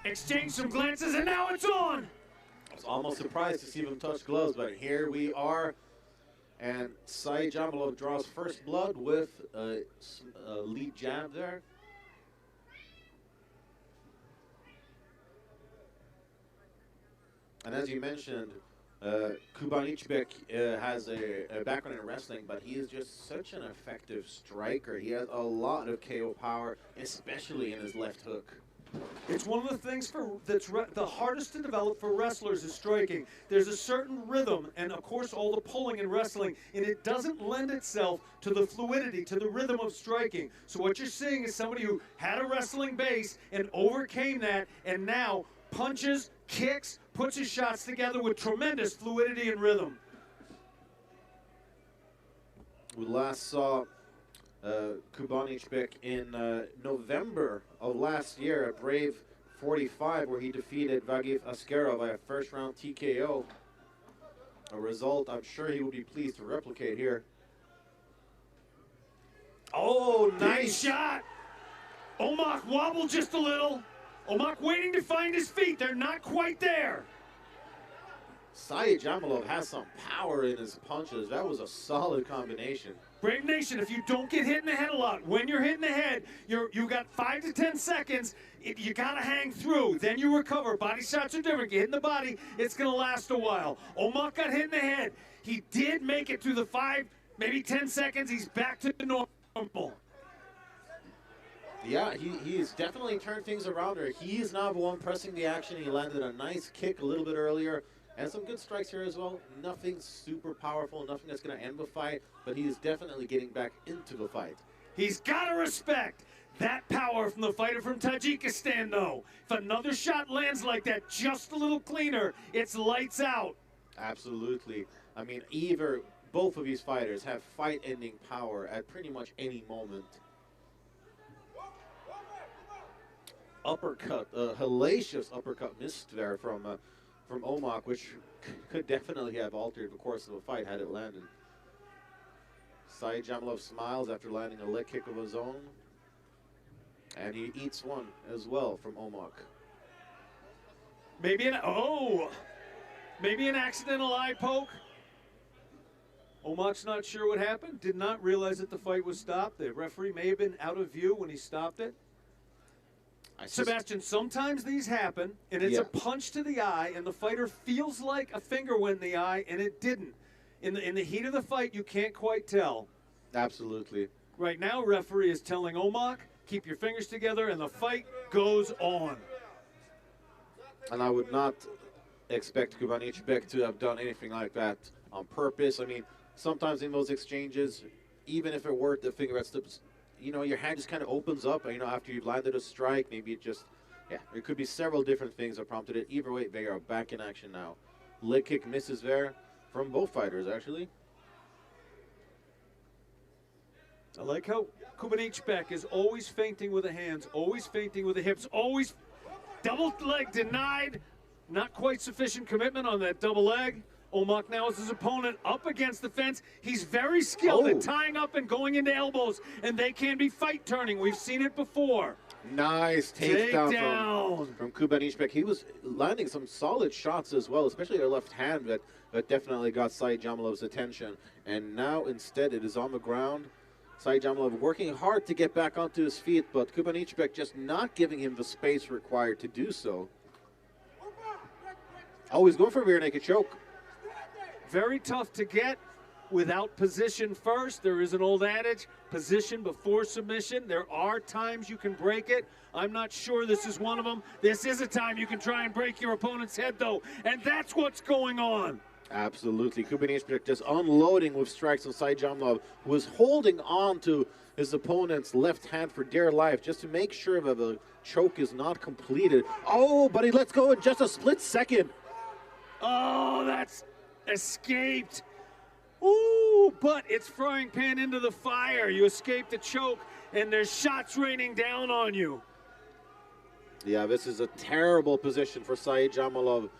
Exchange some glances, and now it's on! I was almost surprised to see him touch gloves, but here we are. And Chaiidchamolov draws first blood with a lead jab there. And as you mentioned, Kubanichbek has a background in wrestling, but he is just such an effective striker. He has a lot of KO power, especially in his left hook. It's one of the things that's the hardest to develop for wrestlers is striking. There's a certain rhythm, and of course all the pulling in wrestling, and it doesn't lend itself to the fluidity, to the rhythm of striking. So what you're seeing is somebody who had a wrestling base and overcame that, and now punches, kicks, puts his shots together with tremendous fluidity and rhythm. We last saw Kubanichbek in November of last year at Brave 45, where he defeated Vagiv Askerov by a first-round TKO. A result I'm sure he will be pleased to replicate here. Oh, nice shot! Omak wobbled just a little. Omak waiting to find his feet. They're not quite there. Chaiidchamolov has some power in his punches. That was a solid combination. Brave Nation, if you don't get hit in the head a lot, when you're hit in the head, you got 5 to 10 seconds. You got to hang through. Then you recover. Body shots are different. Get hit in the body, it's going to last a while. Omak got hit in the head. He did make it through the 5, maybe 10 seconds. He's back to normal. Yeah, he's definitely turned things around here. He is now the one pressing the action. He landed a nice kick a little bit earlier. And some good strikes here as well. Nothing super powerful, nothing that's going to end the fight, but he is definitely getting back into the fight. He's got to respect that power from the fighter from Tajikistan, though. If another shot lands like that, just a little cleaner, it's lights out. Absolutely. I mean, both of these fighters have fight-ending power at pretty much any moment. Uppercut, hellacious uppercut missed there from Omak, which could definitely have altered the course of the fight had it landed. Chaiidchamolov smiles after landing a leg kick of his own. And he eats one as well from Omak. Maybe an accidental eye poke. Omak's not sure what happened. Did not realize that the fight was stopped. The referee may have been out of view when he stopped it. Sebastian, sometimes these happen, and it's a punch to the eye, and the fighter feels like a finger went in the eye, and it didn't. In the heat of the fight, you can't quite tell. Absolutely. Right now, referee is telling Omak, keep your fingers together, and the fight goes on. And I would not expect Kubanichbek to have done anything like that on purpose. I mean, sometimes in those exchanges, even if it were the finger at slips, you know, your hand just kind of opens up, you know, after you've landed a strike. Maybe it just, there could be several different things that prompted it. Either way, they are back in action now. Leg kick misses there from both fighters, actually. I like how Kubanichbek is always feinting with the hands, always feinting with the hips, always double leg denied. Not quite sufficient commitment on that double leg. Omak now is his opponent up against the fence. He's very skilled at tying up and going into elbows, and they can be fight turning. We've seen it before. Nice takedown from Kubanichbek. He was landing some solid shots as well, especially a left hand that definitely got Chaiidchamolov's attention. And now instead it is on the ground. Chaiidchamolov working hard to get back onto his feet, but Kubanichbek just not giving him the space required to do so. Oh, he's going for a rear naked choke. Very tough to get without position first. There is an old adage, position before submission. There are times you can break it. I'm not sure this is one of them. This is a time you can try and break your opponent's head, though, and that's what's going on. Absolutely. Kubanichbek just unloading with strikes on Chaiidchamolov, who was holding on to his opponent's left hand for dear life just to make sure that the choke is not completed. Oh, but he lets go in just a split second. Oh, that's escaped. Ooh, but it's frying pan into the fire. You escape the choke, and there's shots raining down on you. Yeah, this is a terrible position for Chaiidchamolov.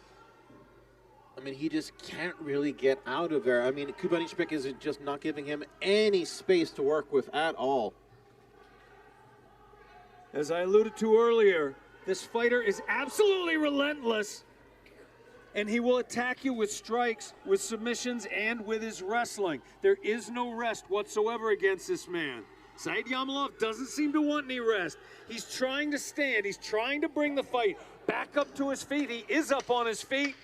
I mean, he just can't really get out of there. I mean, Kubanichbek is just not giving him any space to work with at all. As I alluded to earlier, This fighter is absolutely relentless, and he will attack you with strikes, with submissions, and with his wrestling. There is no rest whatsoever against this man. Chaiidchamolov doesn't seem to want any rest. He's trying to stand. He's trying to bring the fight back up to his feet. He is up on his feet.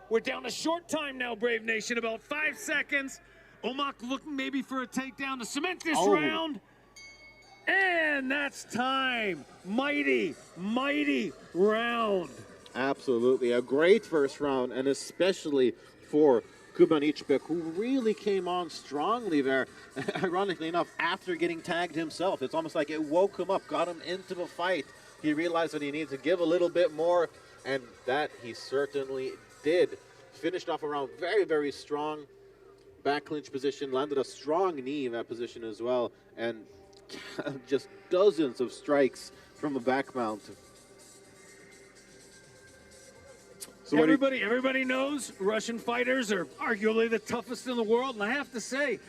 We're down to short time now, Brave Nation, about 5 seconds. Omak looking maybe for a takedown to cement this round. And that's time. Mighty, mighty round. Absolutely. A great first round, and especially for Kubanichbek, who really came on strongly there. Ironically enough, after getting tagged himself, it's almost like it woke him up, got him into the fight. He realized that he needed to give a little bit more, and that he certainly did. Finished off a round very, very strong. Back clinch position, landed a strong knee in that position as well, and just dozens of strikes from the back mount. So everybody knows Russian fighters are arguably the toughest in the world, and I have to say,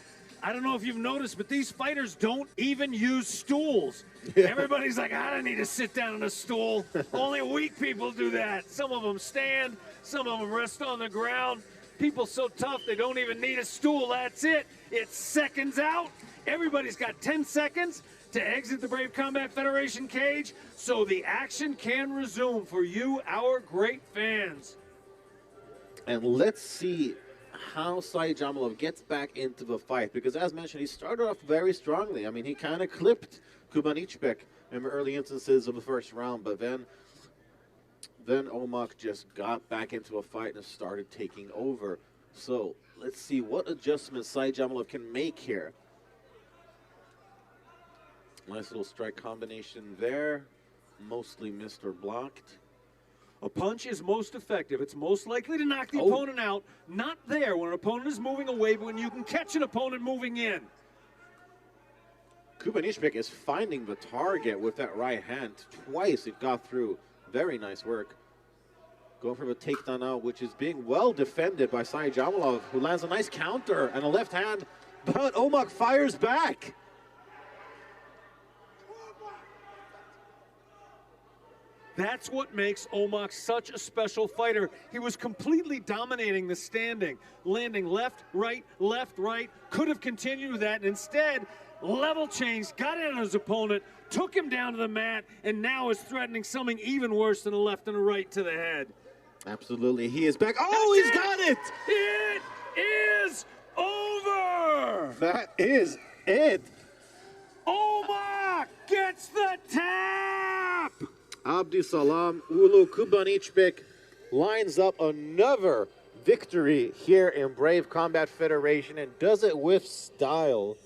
I don't know if you've noticed, but these fighters don't even use stools. Yeah. Everybody's like, I don't need to sit down on a stool. Only weak people do that. Some of them stand, some of them rest on the ground. People so tough they don't even need a stool. That's it. It's seconds out. Everybody's got 10 seconds to exit the Brave Combat Federation cage so the action can resume for you, our great fans. And let's see how Chaiidchamolov gets back into the fight, because as mentioned, he started off very strongly. I mean, he kind of clipped Kubanichbek in the early instances of the first round, but then Omak just got back into a fight and started taking over. So let's see what adjustments Chaiidchamolov can make here. Nice little strike combination there. Mostly missed or blocked. A punch is most effective. It's most likely to knock the opponent out. Not there when an opponent is moving away, but when you can catch an opponent moving in. Kubanichbek is finding the target with that right hand. Twice it got through. Very nice work. Going for the takedown now, which is being well defended by Chaiidchamolov, who lands a nice counter and a left hand, but Omak fires back. That's what makes Omak such a special fighter. He was completely dominating the standing, landing left, right, could have continued with that, and instead, level changed, got in on his opponent, took him down to the mat, and now is threatening something even worse than a left and a right to the head. Absolutely, he is back. Oh, he's got it! It is over! That is it. Omak gets the tap! Abdisolom Ulu Kubanichbek lines up another victory here in Brave Combat Federation and does it with style.